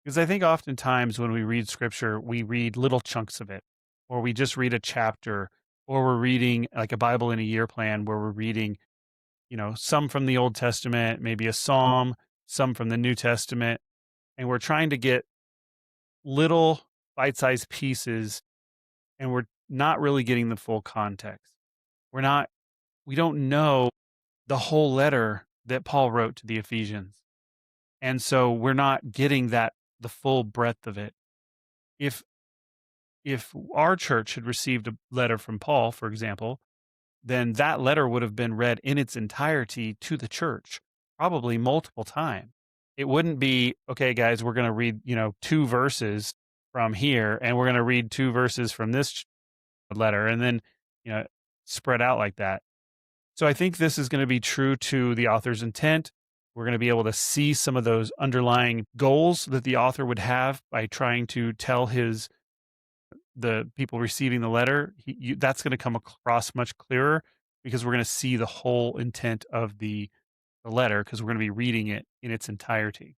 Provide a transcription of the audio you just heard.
Because I think oftentimes when we read scripture, we read little chunks of it, or we just read a chapter, or we're reading like a Bible in a year plan where we're reading, some from the Old Testament, maybe a psalm, some from the New Testament, and we're trying to get little bite-sized pieces and we're not really getting the full context. We're not we don't know the whole letter that Paul wrote to the Ephesians. And so we're not getting the full breadth of it. If if our church had received a letter from Paul, for example, then that letter would have been read in its entirety to the church, probably multiple times. It wouldn't be, okay, guys, we're going to read, two verses from here, and we're going to read two verses from this letter, and then, you know, spread out like that. So I think this is going to be true to the author's intent. We're going to be able to see some of those underlying goals that the author would have by trying to tell the people receiving the letter. That's going to come across much clearer because we're going to see the whole intent of the letter because we're going to be reading it in its entirety.